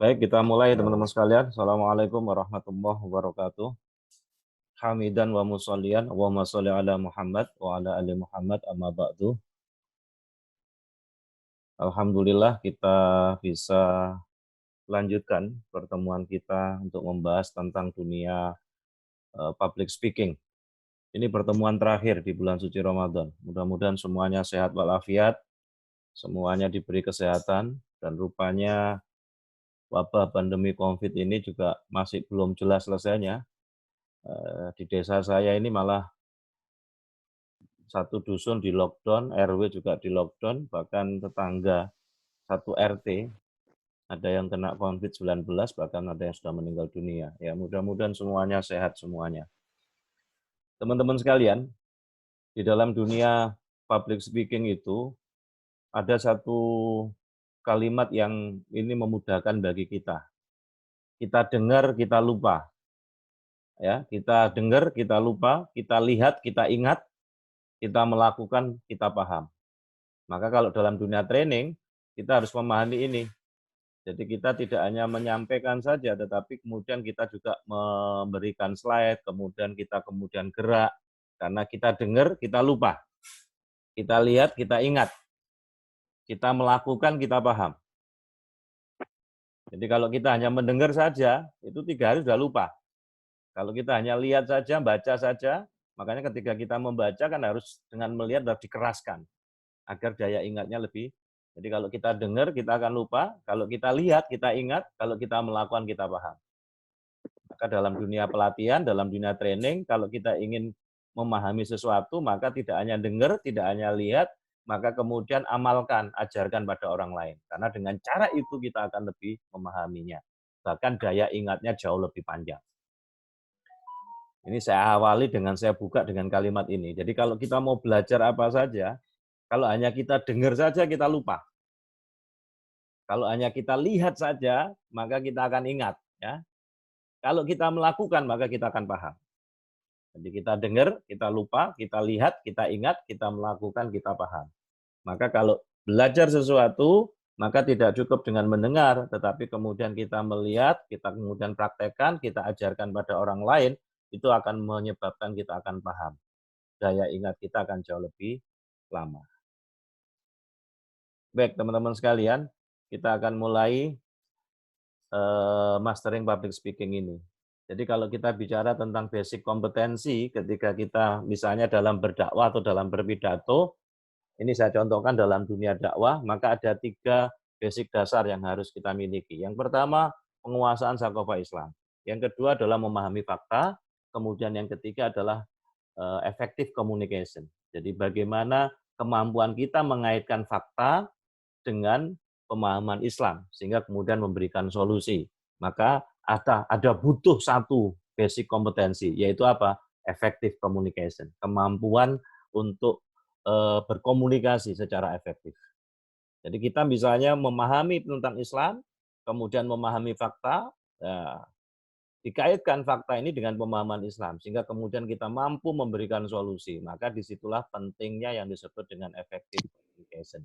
Baik, kita mulai teman-teman sekalian. Assalamualaikum warahmatullahi wabarakatuh. Hamidan wa musallian, Allahumma sholli ala Muhammad wa ala ali Muhammad amma ba'du. Alhamdulillah kita bisa lanjutkan pertemuan kita untuk membahas tentang dunia public speaking. Ini pertemuan terakhir di bulan suci Ramadan. Mudah-mudahan semuanya sehat walafiat, semuanya diberi kesehatan, dan rupanya wabah pandemi COVID ini juga masih belum jelas selesainya. Di desa saya ini malah satu dusun di lockdown, RW juga di lockdown, bahkan tetangga satu RT ada yang kena COVID-19, bahkan ada yang sudah meninggal dunia. Ya, mudah-mudahan semuanya sehat semuanya. Teman-teman sekalian, di dalam dunia public speaking itu ada satu kalimat yang ini memudahkan bagi kita. Kita dengar, kita lupa. Ya, kita dengar, kita lupa, kita lihat, kita ingat, kita melakukan, kita paham. Maka kalau dalam dunia training, kita harus memahami ini. Jadi kita tidak hanya menyampaikan saja, tetapi kemudian kita juga memberikan slide, kemudian kita gerak, karena kita dengar, kita lupa. Kita lihat, kita ingat. Kita melakukan, kita paham. Jadi kalau kita hanya mendengar saja, itu 3 hari sudah lupa. Kalau kita hanya lihat saja, baca saja, makanya ketika kita membaca kan harus dengan melihat harus dikeraskan, agar daya ingatnya lebih. Jadi kalau kita dengar, kita akan lupa. Kalau kita lihat, kita ingat. Kalau kita melakukan, kita paham. Maka dalam dunia pelatihan, dalam dunia training, kalau kita ingin memahami sesuatu, maka tidak hanya dengar, tidak hanya lihat, maka kemudian amalkan, ajarkan pada orang lain. Karena dengan cara itu kita akan lebih memahaminya. Bahkan daya ingatnya jauh lebih panjang. Ini saya awali dengan saya buka dengan kalimat ini. Jadi kalau kita mau belajar apa saja, kalau hanya kita dengar saja kita lupa. Kalau hanya kita lihat saja, maka kita akan ingat. Ya. Kalau kita melakukan, maka kita akan paham. Jadi kita dengar, kita lupa, kita lihat, kita ingat, kita melakukan, kita paham. Maka kalau belajar sesuatu, maka tidak cukup dengan mendengar, tetapi kemudian kita melihat, kita kemudian praktekkan, kita ajarkan pada orang lain, itu akan menyebabkan kita akan paham. Daya ingat kita akan jauh lebih lama. Baik, teman-teman sekalian, kita akan mulai mastering public speaking ini. Jadi kalau kita bicara tentang basic kompetensi ketika kita misalnya dalam berdakwah atau dalam berpidato, ini saya contohkan dalam dunia dakwah, maka ada 3 basic dasar yang harus kita miliki. Yang pertama, penguasaan sakofah Islam. Yang kedua adalah memahami fakta, kemudian yang ketiga adalah effective communication. Jadi bagaimana kemampuan kita mengaitkan fakta dengan pemahaman Islam sehingga kemudian memberikan solusi. Maka ada butuh satu basic kompetensi, yaitu apa? Effective communication, kemampuan untuk berkomunikasi secara efektif. Jadi kita misalnya memahami tentang Islam, kemudian memahami fakta, ya, dikaitkan fakta ini dengan pemahaman Islam, sehingga kemudian kita mampu memberikan solusi. Maka disitulah pentingnya yang disebut dengan effective communication.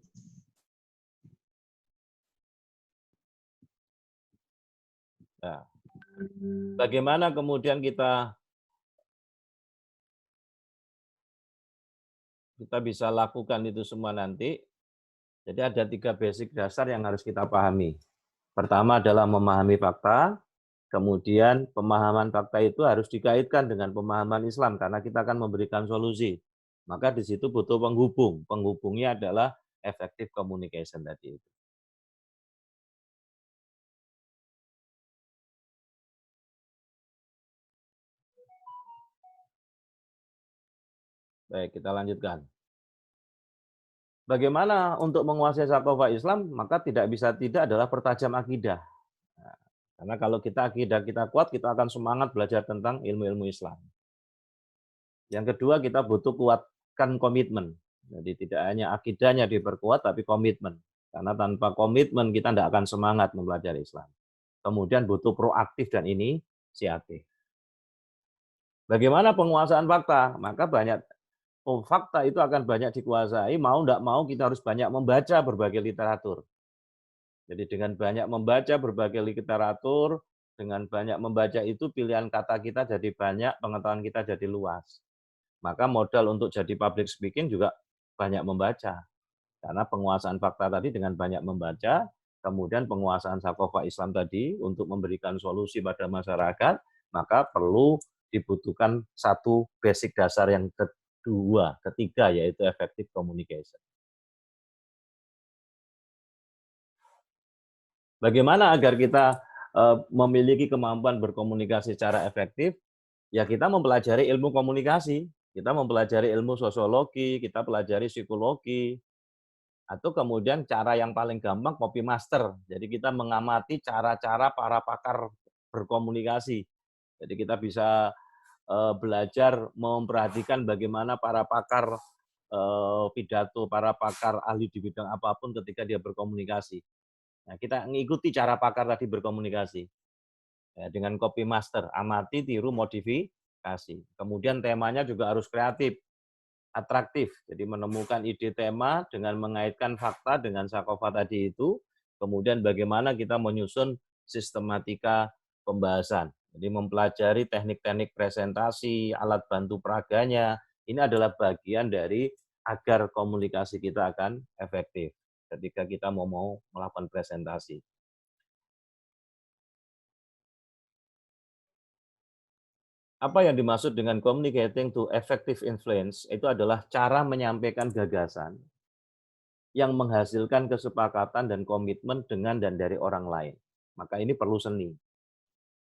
Nah, bagaimana kemudian kita bisa lakukan itu semua nanti? Jadi ada 3 basic dasar yang harus kita pahami. Pertama adalah memahami fakta, kemudian pemahaman fakta itu harus dikaitkan dengan pemahaman Islam karena kita akan memberikan solusi. Maka di situ butuh penghubung. Penghubungnya adalah effective communication tadi itu. Baik, kita lanjutkan. Bagaimana untuk menguasai sakofah Islam? Maka tidak bisa tidak adalah pertajam akidah. Nah, karena kalau kita akidah kita kuat, kita akan semangat belajar tentang ilmu-ilmu Islam. Yang kedua, kita butuh kuatkan komitmen. Jadi tidak hanya akidahnya diperkuat, tapi komitmen. Karena tanpa komitmen kita tidak akan semangat mempelajari Islam. Kemudian butuh proaktif dan inisiatif. Bagaimana penguasaan fakta? Maka banyak fakta itu akan banyak dikuasai, mau tidak mau kita harus banyak membaca berbagai literatur. Jadi dengan banyak membaca berbagai literatur, dengan banyak membaca itu pilihan kata kita jadi banyak, pengetahuan kita jadi luas. Maka modal untuk jadi public speaking juga banyak membaca. Karena penguasaan fakta tadi dengan banyak membaca, kemudian penguasaan Sakofa Islam tadi untuk memberikan solusi pada masyarakat, maka perlu dibutuhkan satu basic dasar yang kedua, ketiga, yaitu effective communication. Bagaimana agar kita memiliki kemampuan berkomunikasi secara efektif? Ya kita mempelajari ilmu komunikasi, kita mempelajari ilmu sosiologi, kita pelajari psikologi, atau kemudian cara yang paling gampang copy master. Jadi kita mengamati cara-cara para pakar berkomunikasi. Jadi kita bisa belajar memperhatikan bagaimana para pakar pidato, para pakar ahli di bidang apapun ketika dia berkomunikasi. Nah, kita mengikuti cara pakar tadi berkomunikasi. Ya, dengan copy master, amati, tiru, modifikasi. Kemudian temanya juga harus kreatif, atraktif. Jadi menemukan ide tema dengan mengaitkan fakta dengan Sakofa tadi itu, kemudian bagaimana kita menyusun sistematika pembahasan. Jadi mempelajari teknik-teknik presentasi, alat bantu peraganya, ini adalah bagian dari agar komunikasi kita akan efektif ketika kita mau melakukan presentasi. Apa yang dimaksud dengan communicating to effective influence itu adalah cara menyampaikan gagasan yang menghasilkan kesepakatan dan komitmen dengan dan dari orang lain. Maka ini perlu seni.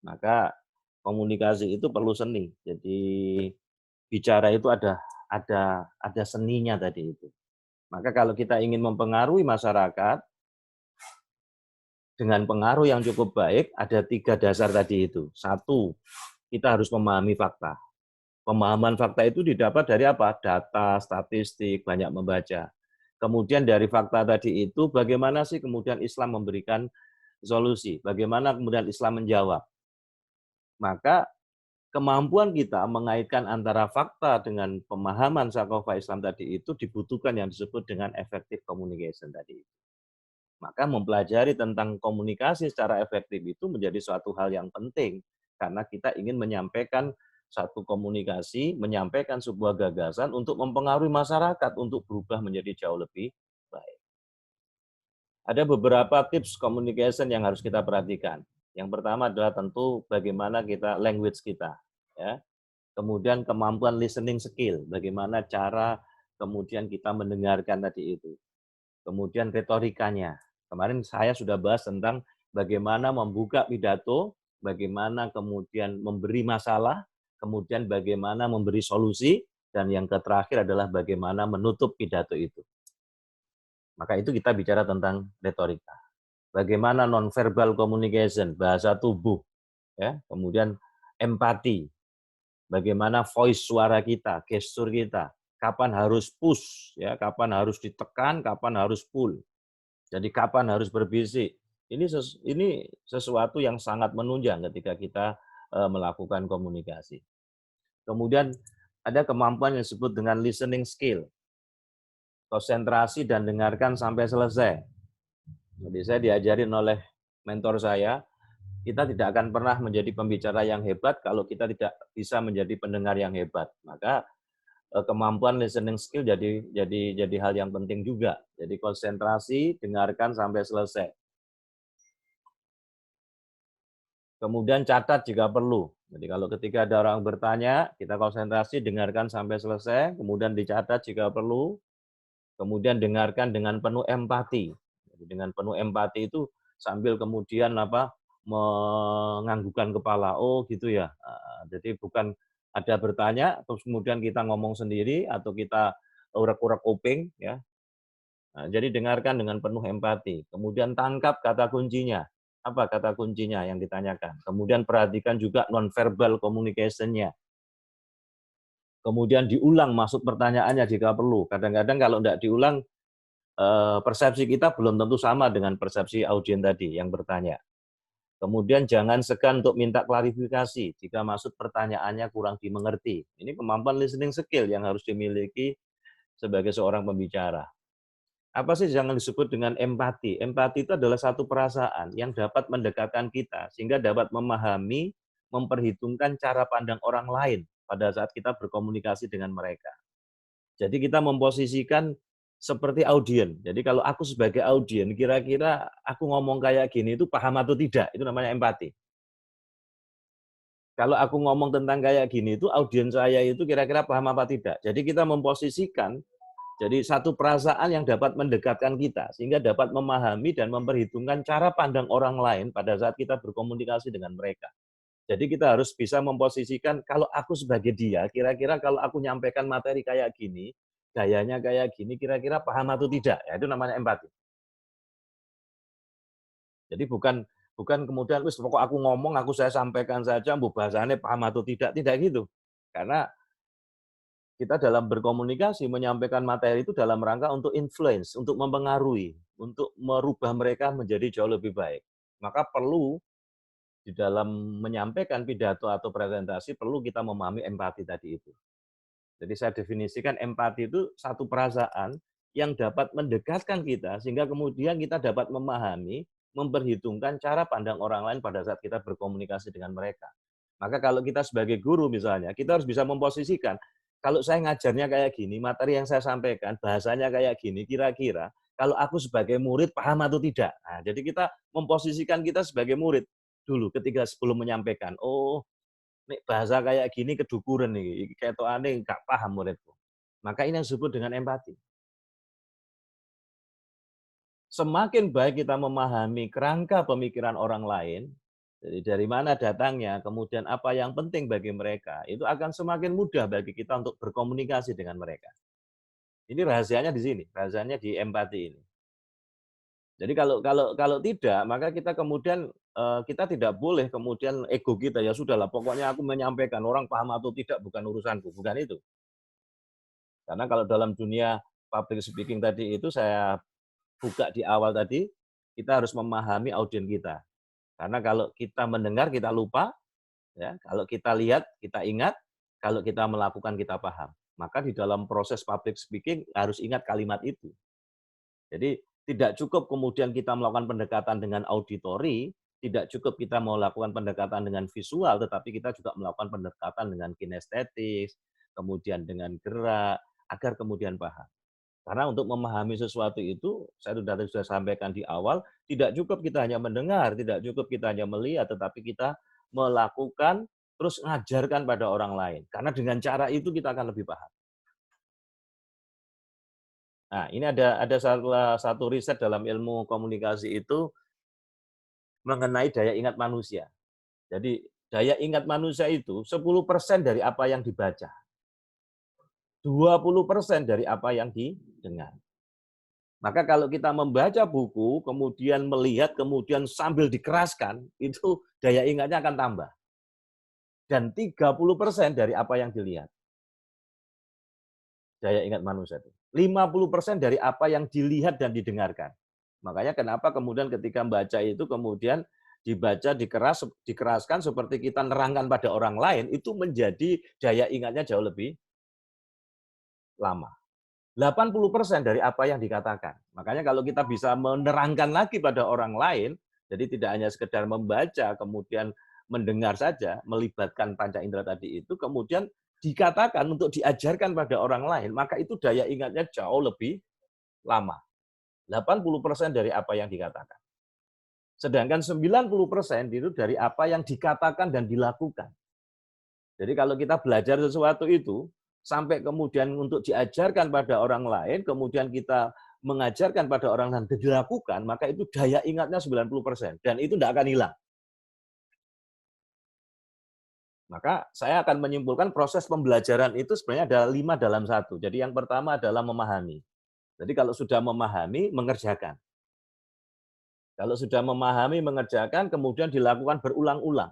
Maka komunikasi itu perlu seni. Jadi bicara itu ada seninya tadi itu. Maka kalau kita ingin mempengaruhi masyarakat dengan pengaruh yang cukup baik, ada 3 dasar tadi itu. Satu, kita harus memahami fakta. Pemahaman fakta itu didapat dari apa? Data, statistik, banyak membaca. Kemudian dari fakta tadi itu, bagaimana sih kemudian Islam memberikan solusi? Bagaimana kemudian Islam menjawab? Maka kemampuan kita mengaitkan antara fakta dengan pemahaman Sakofa Islam tadi itu dibutuhkan yang disebut dengan effective communication tadi. Maka mempelajari tentang komunikasi secara efektif itu menjadi suatu hal yang penting karena kita ingin menyampaikan satu komunikasi, menyampaikan sebuah gagasan untuk mempengaruhi masyarakat untuk berubah menjadi jauh lebih baik. Ada beberapa tips communication yang harus kita perhatikan. Yang pertama adalah tentu bagaimana kita language kita, ya. Kemudian kemampuan listening skill, bagaimana cara kemudian kita mendengarkan tadi itu. Kemudian retorikanya. Kemarin saya sudah bahas tentang bagaimana membuka pidato, bagaimana kemudian memberi masalah, kemudian bagaimana memberi solusi, dan yang terakhir adalah bagaimana menutup pidato itu. Maka itu kita bicara tentang retorika. Bagaimana nonverbal communication, bahasa tubuh, ya, kemudian empati, bagaimana voice suara kita, gestur kita, kapan harus push, ya, kapan harus ditekan, kapan harus pull. Jadi kapan harus berbisik. Ini sesuatu yang sangat menunjang ketika kita melakukan komunikasi. Kemudian ada kemampuan yang disebut dengan listening skill. Konsentrasi dan dengarkan sampai selesai. Jadi saya diajarin oleh mentor saya, kita tidak akan pernah menjadi pembicara yang hebat kalau kita tidak bisa menjadi pendengar yang hebat. Maka kemampuan listening skill jadi hal yang penting juga. Jadi konsentrasi, dengarkan sampai selesai. Kemudian catat jika perlu. Jadi kalau ketika ada orang bertanya, kita konsentrasi, dengarkan sampai selesai, kemudian dicatat jika perlu, kemudian dengarkan dengan penuh empati. Jadi dengan penuh empati itu sambil kemudian menganggukkan kepala, oh gitu ya. Jadi bukan ada bertanya, terus kemudian kita ngomong sendiri atau kita urak-urak kuping, ya. Nah, jadi dengarkan dengan penuh empati. Kemudian tangkap kata kuncinya. Apa kata kuncinya yang ditanyakan? Kemudian perhatikan juga non-verbal communication-nya. Kemudian diulang maksud pertanyaannya jika perlu. Kadang-kadang kalau tidak diulang, persepsi kita belum tentu sama dengan persepsi audien tadi yang bertanya. Kemudian jangan segan untuk minta klarifikasi jika maksud pertanyaannya kurang dimengerti. Ini kemampuan listening skill yang harus dimiliki sebagai seorang pembicara. Apa sih yang disebut dengan empati? Empati itu adalah satu perasaan yang dapat mendekatkan kita sehingga dapat memahami, memperhitungkan cara pandang orang lain pada saat kita berkomunikasi dengan mereka. Jadi kita memposisikan seperti audien. Jadi kalau aku sebagai audien, kira-kira aku ngomong kayak gini itu paham atau tidak, itu namanya empati. Kalau aku ngomong tentang kayak gini itu audiens saya itu kira-kira paham apa tidak. Jadi kita memposisikan jadi satu perasaan yang dapat mendekatkan kita sehingga dapat memahami dan memperhitungkan cara pandang orang lain pada saat kita berkomunikasi dengan mereka. Jadi kita harus bisa memposisikan kalau aku sebagai dia, kira-kira kalau aku nyampaikan materi kayak gini, gayanya kayak gini, kira-kira paham atau tidak. Ya, itu namanya empati. Jadi bukan bukan kemudian wis pokok aku ngomong, saya sampaikan saja, mbok bahasane paham atau tidak, tidak gitu. Karena kita dalam berkomunikasi menyampaikan materi itu dalam rangka untuk influence, untuk mempengaruhi, untuk merubah mereka menjadi jauh lebih baik. Maka perlu di dalam menyampaikan pidato atau presentasi perlu kita memahami empati tadi itu. Jadi saya definisikan empati itu satu perasaan yang dapat mendekatkan kita sehingga kemudian kita dapat memahami, memperhitungkan cara pandang orang lain pada saat kita berkomunikasi dengan mereka. Maka kalau kita sebagai guru misalnya, kita harus bisa memposisikan, kalau saya ngajarnya kayak gini, materi yang saya sampaikan, bahasanya kayak gini, kira-kira kalau aku sebagai murid paham atau tidak. Nah, jadi kita memposisikan kita sebagai murid dulu ketika sebelum menyampaikan. Oh, nek bahasa kayak gini kedukuran nih, iki ketokane nggak paham muridku. Maka ini yang disebut dengan empati. Semakin baik kita memahami kerangka pemikiran orang lain, jadi dari mana datangnya, kemudian apa yang penting bagi mereka, itu akan semakin mudah bagi kita untuk berkomunikasi dengan mereka. Ini rahasianya di sini, rahasianya di empati ini. Jadi kalau kalau kalau tidak, maka kita kemudian kita tidak boleh kemudian ego kita, ya sudahlah pokoknya aku menyampaikan, orang paham atau tidak bukan urusanku, bukan itu. Karena kalau dalam dunia public speaking tadi itu saya buka di awal tadi, kita harus memahami audiens kita. Karena kalau kita mendengar kita lupa, ya, kalau kita lihat kita ingat, kalau kita melakukan kita paham. Maka di dalam proses public speaking harus ingat kalimat itu. Jadi tidak cukup kemudian kita melakukan pendekatan dengan auditori, tidak cukup kita melakukan pendekatan dengan visual, tetapi kita juga melakukan pendekatan dengan kinestetis, kemudian dengan gerak, agar kemudian paham. Karena untuk memahami sesuatu itu, saya sudah sampaikan di awal, tidak cukup kita hanya mendengar, tidak cukup kita hanya melihat, tetapi kita melakukan, terus ngajarkan pada orang lain. Karena dengan cara itu kita akan lebih paham. Nah, ini ada salah satu riset dalam ilmu komunikasi itu mengenai daya ingat manusia. Jadi, daya ingat manusia itu 10% dari apa yang dibaca, 20% dari apa yang didengar. Maka kalau kita membaca buku, kemudian melihat, kemudian sambil dikeraskan, itu daya ingatnya akan tambah. Dan 30% dari apa yang dilihat, daya ingat manusia itu. 50% dari apa yang dilihat dan didengarkan. Makanya kenapa kemudian ketika membaca itu kemudian dibaca, dikeraskan seperti kita nerangkan pada orang lain, itu menjadi daya ingatnya jauh lebih lama. 80% dari apa yang dikatakan. Makanya kalau kita bisa menerangkan lagi pada orang lain, jadi tidak hanya sekedar membaca, kemudian mendengar saja, melibatkan panca indera tadi itu, kemudian dikatakan untuk diajarkan pada orang lain, maka itu daya ingatnya jauh lebih lama. 80% dari apa yang dikatakan. Sedangkan 90% itu dari apa yang dikatakan dan dilakukan. Jadi kalau kita belajar sesuatu itu, sampai kemudian untuk diajarkan pada orang lain, kemudian kita mengajarkan pada orang lain dan dilakukan, maka itu daya ingatnya 90%. Dan itu tidak akan hilang. Maka saya akan menyimpulkan proses pembelajaran itu sebenarnya ada 5 dalam 1. Jadi yang pertama adalah memahami. Jadi kalau sudah memahami, mengerjakan. Kalau sudah memahami, mengerjakan, kemudian dilakukan berulang-ulang.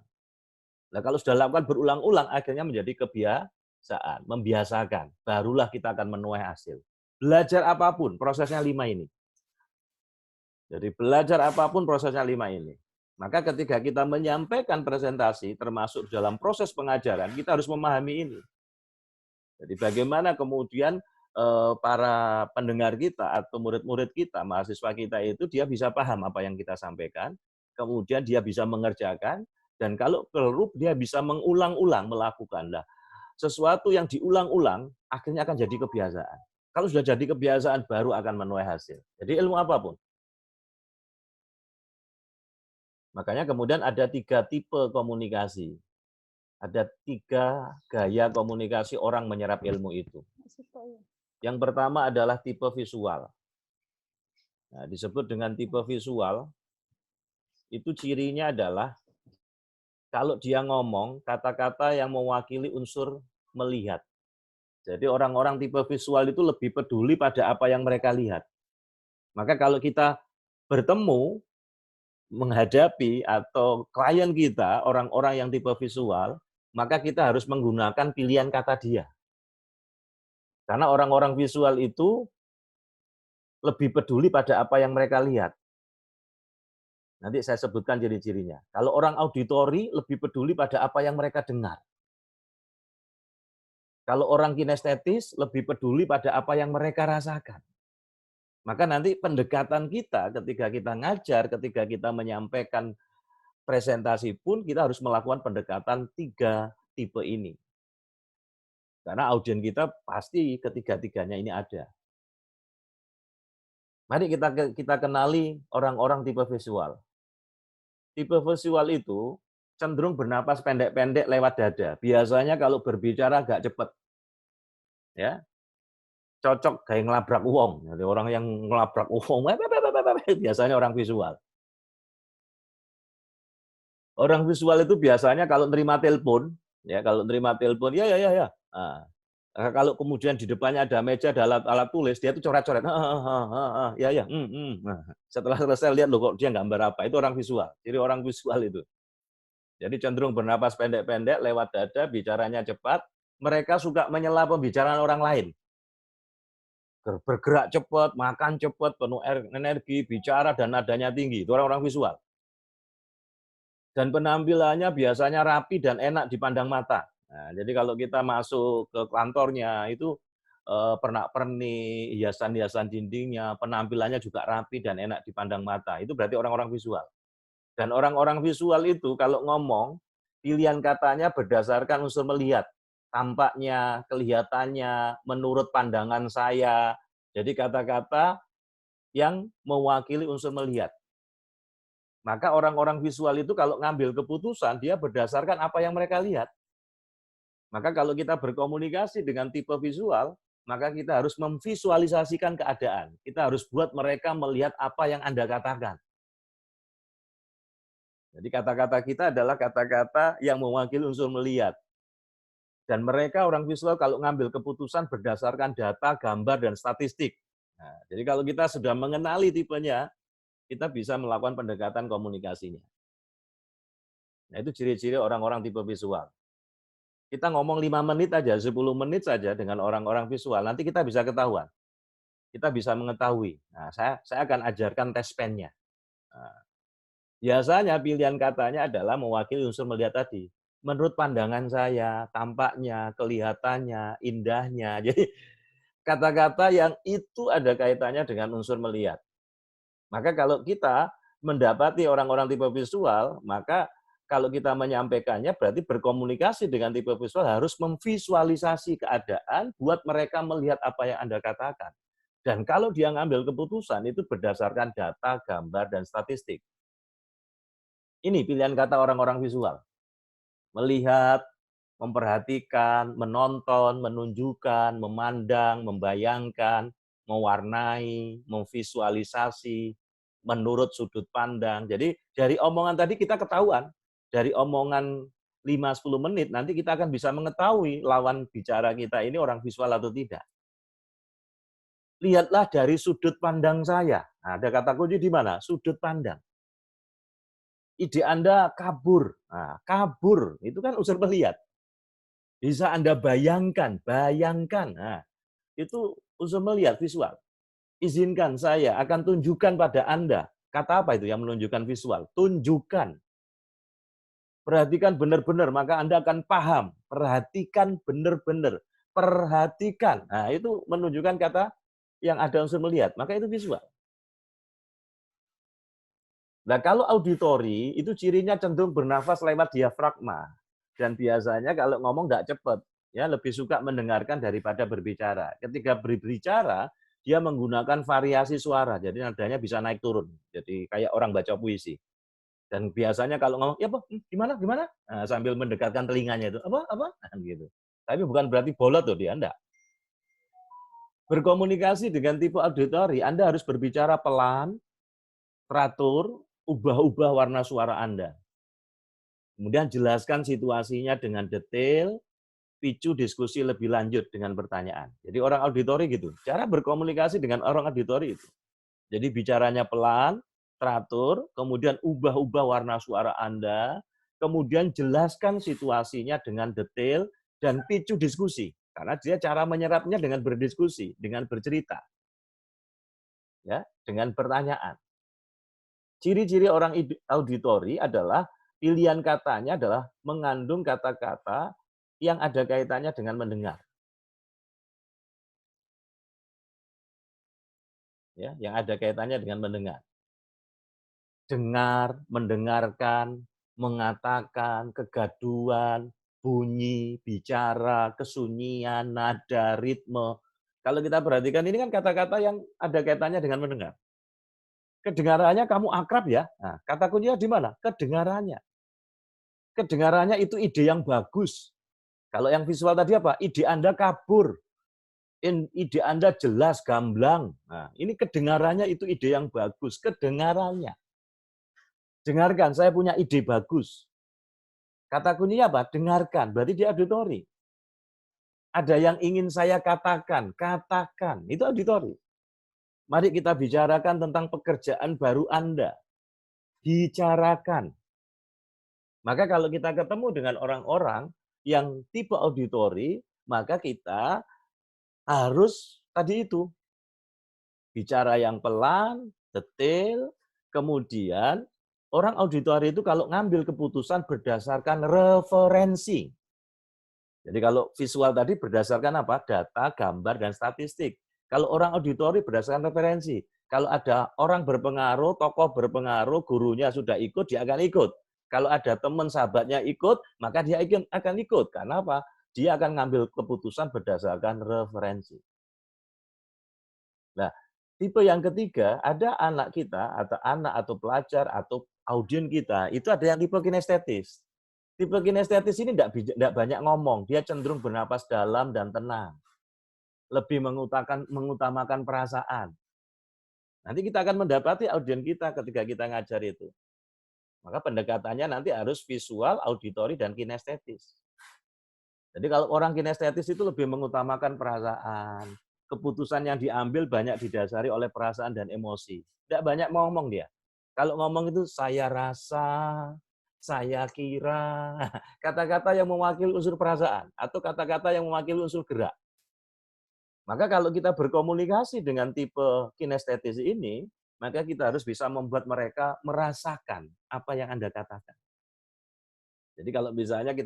Nah, kalau sudah lakukan berulang-ulang, akhirnya menjadi kebiasaan, membiasakan. Barulah kita akan menuai hasil. Belajar apapun, prosesnya 5 ini. Jadi belajar apapun, prosesnya 5 ini. Maka ketika kita menyampaikan presentasi, termasuk dalam proses pengajaran, kita harus memahami ini. Jadi bagaimana kemudian para pendengar kita atau murid-murid kita, mahasiswa kita itu dia bisa paham apa yang kita sampaikan, kemudian dia bisa mengerjakan, dan kalau perlu dia bisa mengulang-ulang melakukan. Nah, sesuatu yang diulang-ulang akhirnya akan jadi kebiasaan. Kalau sudah jadi kebiasaan baru akan menuai hasil. Jadi ilmu apapun. Makanya kemudian ada 3 tipe komunikasi. Ada 3 gaya komunikasi orang menyerap ilmu itu. Yang pertama adalah tipe visual. Nah, disebut dengan tipe visual, itu cirinya adalah kalau dia ngomong, kata-kata yang mewakili unsur melihat. Jadi orang-orang tipe visual itu lebih peduli pada apa yang mereka lihat. Maka kalau kita bertemu, menghadapi atau klien kita, orang-orang yang tipe visual, maka kita harus menggunakan pilihan kata dia. Karena orang-orang visual itu lebih peduli pada apa yang mereka lihat. Nanti saya sebutkan ciri-cirinya. Kalau orang auditori lebih peduli pada apa yang mereka dengar. Kalau orang kinestetis lebih peduli pada apa yang mereka rasakan. Maka nanti pendekatan kita ketika kita ngajar, ketika kita menyampaikan presentasi pun kita harus melakukan pendekatan 3 tipe ini. Karena audiens kita pasti ketiga-tiganya ini ada. Mari kita kenali orang-orang tipe visual. Tipe visual itu cenderung bernapas pendek-pendek lewat dada. Biasanya kalau berbicara agak cepat. Ya, cocok kayak ngelabrak uang. Jadi orang yang ngelabrak uang biasanya orang visual. Orang visual itu biasanya kalau terima telepon, ya kalau terima telepon, ya ya ya ya. Kalau kemudian di depannya ada meja, ada alat-alat tulis, dia itu coret-coret. Ya ya. Nah, setelah selesai lihat loh kok dia gambar apa. Itu orang visual. Jadi orang visual itu. Jadi cenderung bernapas pendek-pendek lewat dada, bicaranya cepat. Mereka suka menyela pembicaraan orang lain. Bergerak cepat, makan cepat, penuh energi, bicara dan nadanya tinggi. Itu orang-orang visual. Dan penampilannya biasanya rapi dan enak dipandang mata. Nah, jadi kalau kita masuk ke kantornya itu pernak-pernik, hiasan-hiasan dindingnya, penampilannya juga rapi dan enak dipandang mata. Itu berarti orang-orang visual. Dan orang-orang visual itu kalau ngomong, pilihan katanya berdasarkan unsur melihat. Tampaknya, kelihatannya, menurut pandangan saya. Jadi kata-kata yang mewakili unsur melihat. Maka orang-orang visual itu kalau ngambil keputusan, dia berdasarkan apa yang mereka lihat. Maka kalau kita berkomunikasi dengan tipe visual, maka kita harus memvisualisasikan keadaan. Kita harus buat mereka melihat apa yang Anda katakan. Jadi kata-kata kita adalah kata-kata yang mewakili unsur melihat. Dan mereka orang visual kalau ngambil keputusan berdasarkan data, gambar, dan statistik. Nah, jadi kalau kita sudah mengenali tipenya, kita bisa melakukan pendekatan komunikasinya. Nah, itu ciri-ciri orang-orang tipe visual. Kita ngomong 5 menit aja, 10 menit saja dengan orang-orang visual, nanti kita bisa ketahuan. Kita bisa mengetahui. Nah, saya akan ajarkan tes pennya. Nah, biasanya pilihan katanya adalah mewakili unsur melihat tadi. Menurut pandangan saya, tampaknya, kelihatannya, indahnya. Jadi kata-kata yang itu ada kaitannya dengan unsur melihat. Maka kalau kita mendapati orang-orang tipe visual, maka kalau kita menyampaikannya berarti berkomunikasi dengan tipe visual harus memvisualisasi keadaan buat mereka melihat apa yang Anda katakan. Dan kalau dia ngambil keputusan itu berdasarkan data, gambar, dan statistik. Ini pilihan kata orang-orang visual. Melihat, memperhatikan, menonton, menunjukkan, memandang, membayangkan, mewarnai, memvisualisasi, menurut sudut pandang. Jadi dari omongan tadi kita ketahuan, dari omongan 5-10 menit nanti kita akan bisa mengetahui lawan bicara kita ini orang visual atau tidak. Lihatlah dari sudut pandang saya. Nah, ada kata kunci di mana? Sudut pandang. Ide Anda kabur. Nah, kabur itu kan unsur melihat. Bisa Anda bayangkan, bayangkan. Nah, itu unsur melihat visual. Izinkan saya akan tunjukkan pada Anda. Kata apa itu yang menunjukkan visual? Tunjukkan. Perhatikan benar-benar, maka Anda akan paham. Perhatikan benar-benar. perhatikan. Nah, itu menunjukkan kata yang ada unsur melihat, maka itu visual. Nah, kalau auditori itu cirinya cenderung bernafas lewat diafragma. Dan biasanya kalau ngomong nggak cepat, ya lebih suka mendengarkan daripada berbicara. Ketika berbicara, dia menggunakan variasi suara, jadi nadanya bisa naik turun. Jadi kayak orang baca puisi. Dan biasanya kalau ngomong, ya apa, gimana, gimana? Nah, sambil mendekatkan telinganya itu, apa, nah, gitu. Tapi bukan berarti bolot tuh dia, enggak. Berkomunikasi dengan tipe auditori, Anda harus berbicara pelan, teratur, ubah-ubah warna suara Anda. Kemudian jelaskan situasinya dengan detail, picu diskusi lebih lanjut dengan pertanyaan. Jadi orang auditori gitu. Cara berkomunikasi dengan orang auditori itu. Jadi bicaranya pelan, teratur, kemudian ubah-ubah warna suara Anda, kemudian jelaskan situasinya dengan detail, dan picu diskusi. Karena dia cara menyerapnya dengan berdiskusi, dengan bercerita, ya, dengan pertanyaan. Ciri-ciri orang auditori adalah pilihan katanya adalah mengandung kata-kata yang ada kaitannya dengan mendengar. Ya, yang ada kaitannya dengan mendengar. Dengar, mendengarkan, mengatakan, kegaduan, bunyi, bicara, kesunyian, nada, ritme. Kalau kita perhatikan ini kan kata-kata yang ada kaitannya dengan mendengar. Kedengarannya kamu akrab ya. Nah, kata kuncinya di mana? Kedengarannya. Kedengarannya itu ide yang bagus. Kalau yang visual tadi apa? Ide Anda kabur. Ide Anda jelas, gamblang. Nah, ini kedengarannya itu ide yang bagus. Kedengarannya. Dengarkan, saya punya ide bagus. Kata kuncinya apa? Dengarkan. Berarti dia auditori. Ada yang ingin saya katakan. Katakan. Itu auditori. Mari kita bicarakan tentang pekerjaan baru Anda. Bicarakan. Maka kalau kita ketemu dengan orang-orang yang tipe auditori, maka kita harus tadi itu, bicara yang pelan, detail, kemudian orang auditori itu kalau ngambil keputusan berdasarkan referensi. Jadi kalau visual tadi berdasarkan apa? Data, gambar, dan statistik. Kalau orang auditori berdasarkan referensi. Kalau ada orang berpengaruh, tokoh berpengaruh, gurunya sudah ikut, dia akan ikut. Kalau ada teman sahabatnya ikut, maka dia akan ikut. Karena apa? Dia akan ngambil keputusan berdasarkan referensi. Nah, tipe yang ketiga, ada anak kita, atau anak atau pelajar, atau audien kita, itu ada yang tipe kinestetis. Tipe kinestetis ini tidak banyak ngomong, dia cenderung bernapas dalam dan tenang. Lebih mengutamakan perasaan. Nanti kita akan mendapati audien kita ketika kita ngajar itu. Maka pendekatannya nanti harus visual, auditori, dan kinestetis. Jadi kalau orang kinestetis itu lebih mengutamakan perasaan. Keputusan yang diambil banyak didasari oleh perasaan dan emosi. Tidak banyak ngomong dia. Kalau ngomong itu saya rasa, saya kira, kata-kata yang mewakili unsur perasaan atau kata-kata yang mewakili unsur gerak. Maka kalau kita berkomunikasi dengan tipe kinestetis ini, maka kita harus bisa membuat mereka merasakan apa yang Anda katakan. Jadi kalau misalnya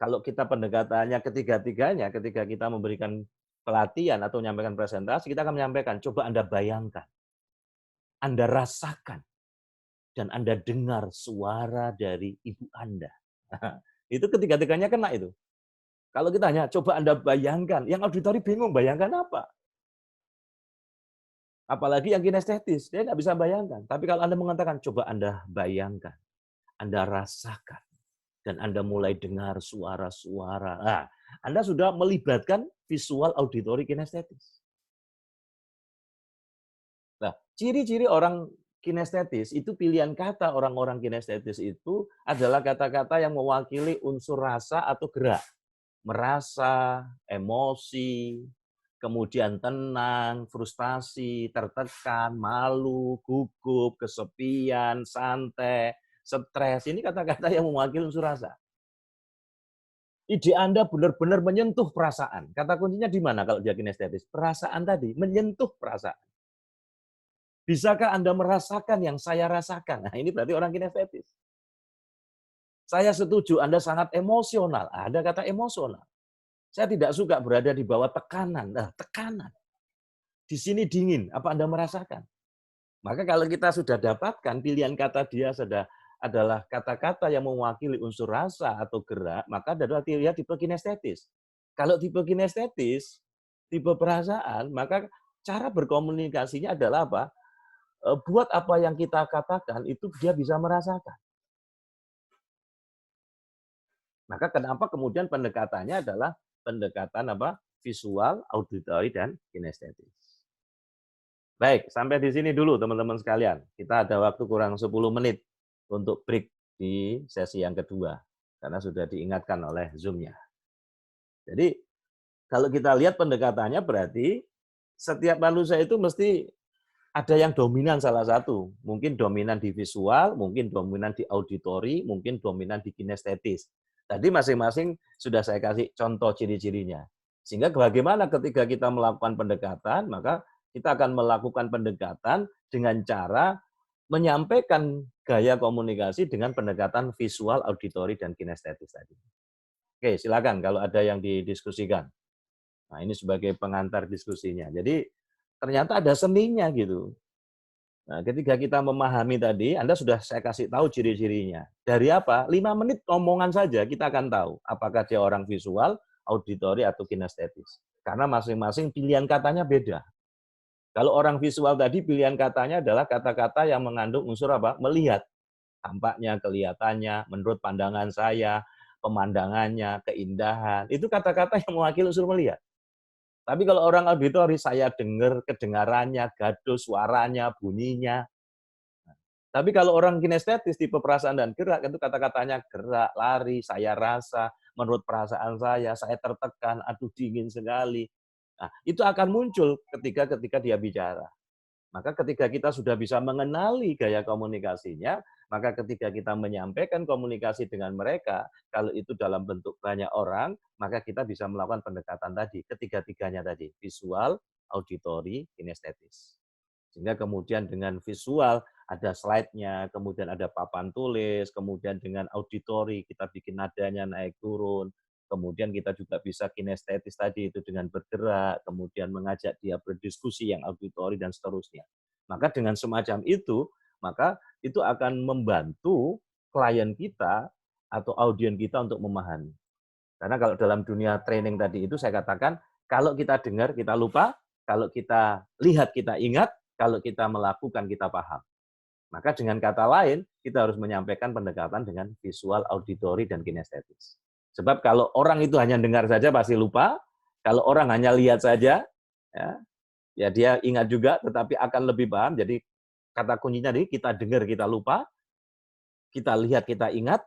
kalau kita pendekatannya ketiga-tiganya, ketika kita memberikan pelatihan atau menyampaikan presentasi, kita akan menyampaikan, coba Anda bayangkan, Anda rasakan, dan Anda dengar suara dari ibu Anda. Itu ketiga-tiganya kena itu. Kalau kita hanya coba Anda bayangkan, yang auditori bingung, bayangkan apa? Apalagi yang kinestetis, dia nggak bisa bayangkan. Tapi kalau Anda mengatakan, coba Anda bayangkan, Anda rasakan, dan Anda mulai dengar suara-suara. Nah, Anda sudah melibatkan visual, auditori, kinestetis. Nah, ciri-ciri orang kinestetis itu pilihan kata orang-orang kinestetis itu adalah kata-kata yang mewakili unsur rasa atau gerak. Merasa, emosi, kemudian tenang, frustasi, tertekan, malu, gugup, kesepian, santai, stres. Ini kata-kata yang mewakili unsur rasa. Ide Anda benar-benar menyentuh perasaan. Kata kuncinya di mana kalau dia kinestetis? Perasaan tadi, menyentuh perasaan. Bisakah Anda merasakan yang saya rasakan? Nah, ini berarti orang kinestetis. Saya setuju, Anda sangat emosional. Ada kata emosional. Saya tidak suka berada di bawah tekanan. Nah, tekanan. Di sini dingin, apa Anda merasakan? Maka kalau kita sudah dapatkan pilihan kata dia adalah kata-kata yang mewakili unsur rasa atau gerak, maka adalah dia tipe kinestetis. Kalau tipe kinestetis, tipe perasaan, maka cara berkomunikasinya adalah apa? Buat apa yang kita katakan itu dia bisa merasakan. Maka kenapa kemudian pendekatannya adalah pendekatan apa? Visual, auditori, dan kinestetis. Baik, sampai di sini dulu teman-teman sekalian. Kita ada waktu kurang 10 menit untuk break di sesi yang kedua. Karena sudah diingatkan oleh Zoom-nya. Jadi, kalau kita lihat pendekatannya berarti setiap manusia itu mesti ada yang dominan salah satu. Mungkin dominan di visual, mungkin dominan di auditori, mungkin dominan di kinestetis. Tadi masing-masing sudah saya kasih contoh ciri-cirinya. Sehingga bagaimana ketika kita melakukan pendekatan, maka kita akan melakukan pendekatan dengan cara menyampaikan gaya komunikasi dengan pendekatan visual, auditori, dan kinestetis tadi. Oke, silakan kalau ada yang didiskusikan. Nah, ini sebagai pengantar diskusinya. Jadi, ternyata ada seninya gitu. Nah, ketika kita memahami tadi, Anda sudah saya kasih tahu ciri-cirinya. Dari apa? 5 menit omongan saja kita akan tahu apakah dia orang visual, auditori, atau kinestetis. Karena masing-masing pilihan katanya beda. Kalau orang visual tadi pilihan katanya adalah kata-kata yang mengandung unsur apa? Melihat. Tampaknya, kelihatannya, menurut pandangan saya, pemandangannya, keindahan. Itu kata-kata yang mewakili unsur melihat. Tapi kalau orang auditori, saya dengar, kedengarannya, gaduh, suaranya, bunyinya. Tapi kalau orang kinestetis, tipe perasaan dan gerak, itu kata-katanya gerak, lari, saya rasa, menurut perasaan saya tertekan, aduh dingin sekali. Nah, itu akan muncul ketika dia bicara. Maka ketika kita sudah bisa mengenali gaya komunikasinya, maka ketika kita menyampaikan komunikasi dengan mereka, kalau itu dalam bentuk banyak orang, maka kita bisa melakukan pendekatan tadi, ketiga-tiganya tadi, visual, auditori, kinestetis. Sehingga kemudian dengan visual ada slide-nya, kemudian ada papan tulis, kemudian dengan auditori kita bikin nadanya naik turun, kemudian kita juga bisa kinestetis tadi itu dengan bergerak, kemudian mengajak dia berdiskusi yang auditori dan seterusnya. Maka dengan semacam itu, maka itu akan membantu klien kita atau audien kita untuk memahami. Karena kalau dalam dunia training tadi itu saya katakan, kalau kita dengar kita lupa, kalau kita lihat kita ingat, kalau kita melakukan kita paham. Maka dengan kata lain, kita harus menyampaikan pendekatan dengan visual, auditori, dan kinestetis. Sebab kalau orang itu hanya dengar saja pasti lupa, kalau orang hanya lihat saja, ya dia ingat juga, tetapi akan lebih paham. Jadi kata kuncinya tadi, kita dengar kita lupa, kita lihat kita ingat,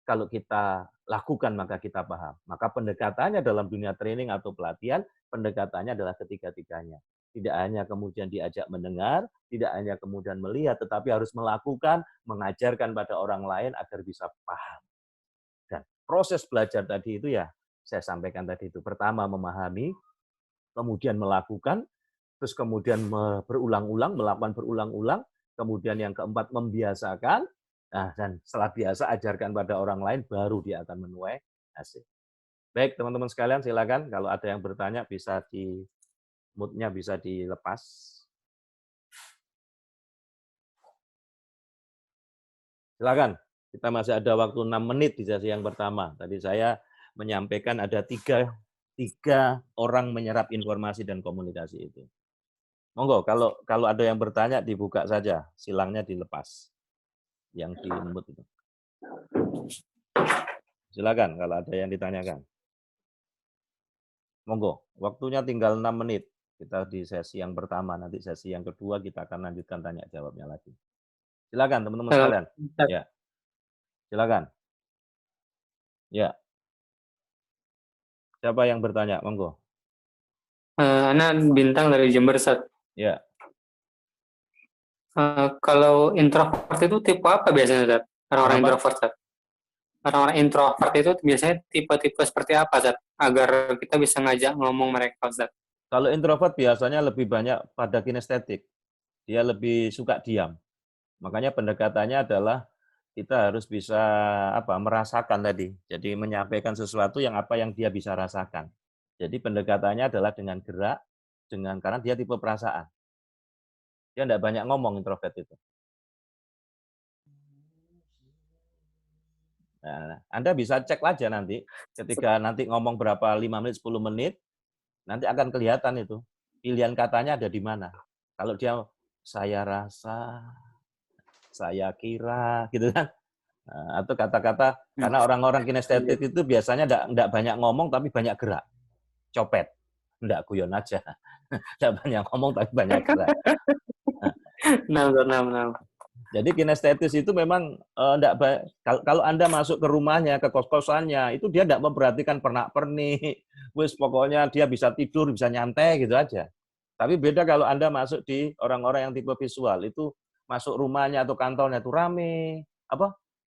kalau kita lakukan maka kita paham. Maka pendekatannya dalam dunia training atau pelatihan, pendekatannya adalah ketiga-tiganya. Tidak hanya kemudian diajak mendengar, tidak hanya kemudian melihat, tetapi harus melakukan, mengajarkan pada orang lain agar bisa paham. Dan proses belajar tadi itu ya, saya sampaikan tadi itu. Pertama memahami, kemudian melakukan, terus kemudian berulang-ulang, melakukan berulang-ulang, kemudian yang keempat membiasakan, nah, dan setelah biasa ajarkan pada orang lain, baru dia akan menuai hasil. Baik, teman-teman sekalian, silakan kalau ada yang bertanya bisa di mood-nya bisa dilepas. Silakan, kita masih ada waktu 6 menit di sesi yang pertama. Tadi saya menyampaikan ada tiga orang menyerap informasi dan komunikasi itu. Monggo, kalau ada yang bertanya dibuka saja, silangnya dilepas. Yang di mood itu. Silakan kalau ada yang ditanyakan. Monggo, waktunya tinggal 6 menit. Kita di sesi yang pertama, nanti sesi yang kedua kita akan lanjutkan tanya jawabnya lagi. Silakan teman-teman sekalian. Ya. Silakan. Ya. Siapa yang bertanya? Monggo. Ana Bintang dari Jember, Sat. Ya. Kalau introvert itu tipe apa biasanya, Sat? Orang-orang introvert, Sat. Orang-orang introvert itu biasanya tipe-tipe seperti apa, Sat? Agar kita bisa ngajak ngomong mereka, Sat. Kalau introvert biasanya lebih banyak pada kinestetik. Dia lebih suka diam. Makanya pendekatannya adalah kita harus bisa merasakan tadi. Jadi menyampaikan sesuatu yang apa yang dia bisa rasakan. Jadi pendekatannya adalah dengan gerak, karena dia tipe perasaan. Dia enggak banyak ngomong introvert itu. Nah, Anda bisa cek aja nanti, ketika nanti ngomong berapa 5 menit, 10 menit, nanti akan kelihatan itu, pilihan katanya ada di mana. Kalau dia, saya rasa, saya kira, gitu kan. Atau kata-kata, karena orang-orang kinestetik itu biasanya enggak banyak ngomong tapi banyak gerak. Copet, enggak guyon aja. Enggak banyak ngomong tapi banyak gerak. Benar. Jadi kinestetis itu memang enggak kalau Anda masuk ke rumahnya, ke kos-kosannya, itu dia enggak memperhatikan pernak-pernik, wis pokoknya dia bisa tidur, bisa nyantai gitu aja. Tapi beda kalau Anda masuk di orang-orang yang tipe visual, itu masuk rumahnya atau kantornya itu rame,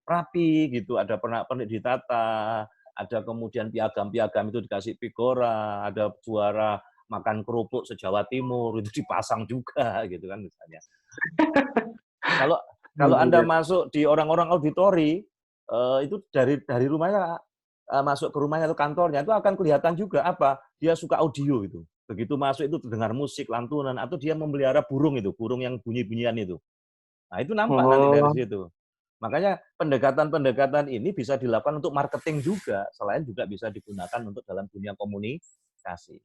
rapi gitu, ada pernak-pernik ditata, ada kemudian piagam-piagam itu dikasih pigora, ada juara makan kerupuk se-Jawa Timur itu dipasang juga gitu kan misalnya. Kalau Anda masuk di orang-orang auditori, itu dari rumahnya, masuk ke rumahnya atau kantornya itu akan kelihatan juga apa, dia suka audio itu. Begitu masuk itu terdengar musik, lantunan, atau dia memelihara burung itu, burung yang bunyi-bunyian itu. Nah, itu nampak nanti dari situ. Makanya pendekatan-pendekatan ini bisa dilakukan untuk marketing juga, selain juga bisa digunakan untuk dalam dunia komunikasi.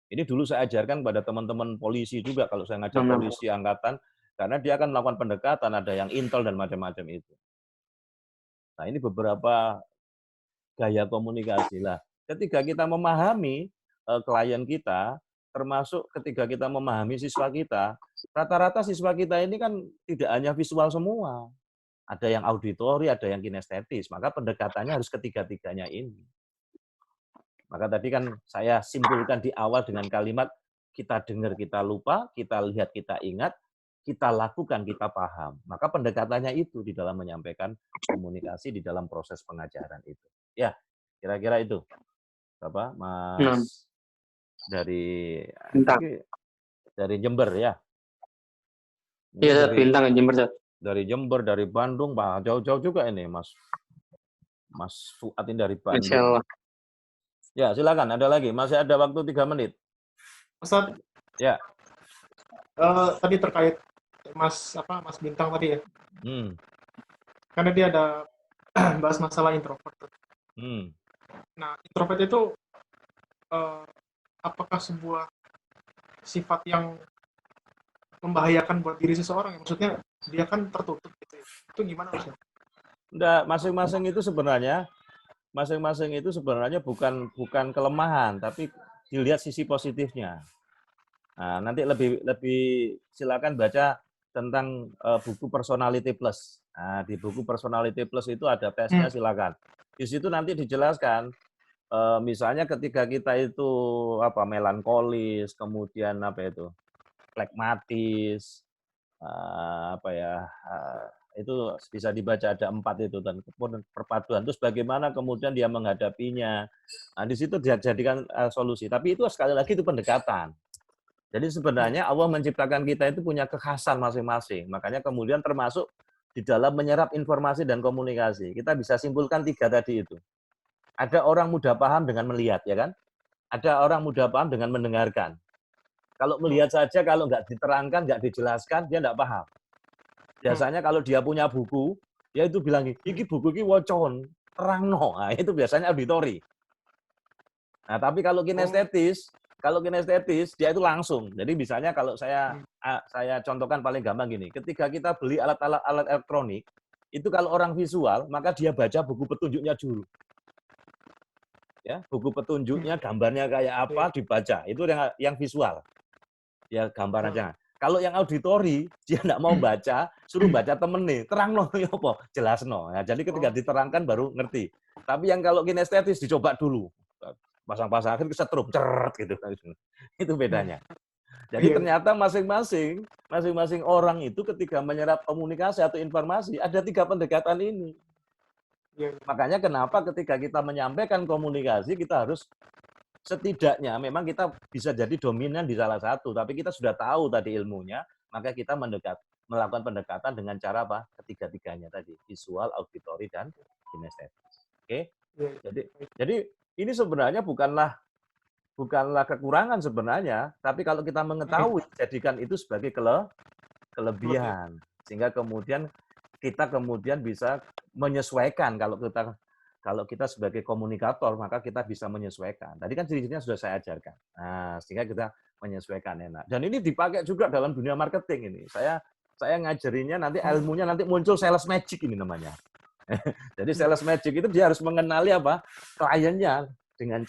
Ini dulu saya ajarkan pada teman-teman polisi juga, kalau saya ngajar polisi angkatan, karena dia akan melakukan pendekatan, ada yang intel dan macam-macam itu. Nah, ini beberapa gaya komunikasi. Lah, ketika kita memahami klien kita, termasuk ketika kita memahami siswa kita, rata-rata siswa kita ini kan tidak hanya visual semua. Ada yang auditori, ada yang kinestetis. Maka pendekatannya harus ketiga-tiganya ini. Maka tadi kan saya simpulkan di awal dengan kalimat, kita dengar, kita lupa, kita lihat, kita ingat, kita lakukan, kita paham. Maka pendekatannya itu di dalam menyampaikan komunikasi di dalam proses pengajaran itu. Ya, kira-kira itu. Bapak, Mas dari Jember ya? Iya, Bintang Jember. Dari Jember, dari Bandung, jauh-jauh juga ini, Mas Fuad ini dari Bandung. Ya, silakan. Ada lagi. Masih ada waktu 3 menit. Ustaz. Ya. Tadi terkait Mas Bintang tadi ya. Karena dia ada bahas masalah introvert. Nah, introvert itu apakah sebuah sifat yang membahayakan buat diri seseorang? Maksudnya dia kan tertutup gitu ya. Itu gimana Ustaz? Enggak, masing-masing itu sebenarnya bukan kelemahan, tapi dilihat sisi positifnya. Nah, nanti lebih silakan baca tentang buku Personality Plus. Nah, di buku Personality Plus itu ada tesnya, silakan. Di situ nanti dijelaskan, misalnya ketika kita itu melankolis, kemudian flegmatis, itu bisa dibaca, ada 4 itu, dan perpaduan. Terus bagaimana kemudian dia menghadapinya. Nah, di situ dia jadikan solusi. Tapi itu sekali lagi itu pendekatan. Jadi sebenarnya Allah menciptakan kita itu punya kekhasan masing-masing. Makanya kemudian termasuk di dalam menyerap informasi dan komunikasi. Kita bisa simpulkan 3 tadi itu. Ada orang mudah paham dengan melihat, ya kan? Ada orang mudah paham dengan mendengarkan. Kalau melihat saja, kalau nggak diterangkan, nggak dijelaskan, dia nggak paham. Biasanya kalau dia punya buku, dia itu bilang, iki buku iki wocon, terangno. Nah, itu biasanya auditori. Nah, tapi kalau kinestetis, dia itu langsung. Jadi misalnya kalau saya contohkan paling gampang gini, ketika kita beli alat elektronik, itu kalau orang visual, maka dia baca buku petunjuknya dulu. Ya, buku petunjuknya, gambarnya kayak apa, dibaca. Itu yang visual. Ya, gambar aja. Kalau yang auditori, dia enggak mau baca, suruh baca temen nih, terang no, apa, jelas no. Nah, jadi ketika diterangkan baru ngerti. Tapi yang kalau kinestetis dicoba dulu. Pasang-pasang, akhirnya kesetrum, ceret gitu. Itu bedanya. Jadi ternyata masing-masing orang itu ketika menyerap komunikasi atau informasi, ada 3 pendekatan ini. Makanya kenapa ketika kita menyampaikan komunikasi, kita harus setidaknya memang kita bisa jadi dominan di salah satu, tapi kita sudah tahu tadi ilmunya, maka kita melakukan pendekatan dengan cara apa? Ketiga-tiganya tadi, visual, auditori, dan kinestetis. Oke? Jadi ini sebenarnya bukanlah bukanlah kekurangan sebenarnya, tapi kalau kita mengetahui, jadikan itu sebagai kelebihan. Sehingga kemudian kita bisa menyesuaikan. Kalau kita sebagai komunikator, maka kita bisa menyesuaikan. Tadi kan ciri-cirinya sudah saya ajarkan. Nah, sehingga kita menyesuaikan enak. Dan ini dipakai juga dalam dunia marketing ini. Saya ngajarinya nanti ilmunya nanti muncul sales magic ini namanya. Jadi sales magic itu dia harus mengenali kliennya dengan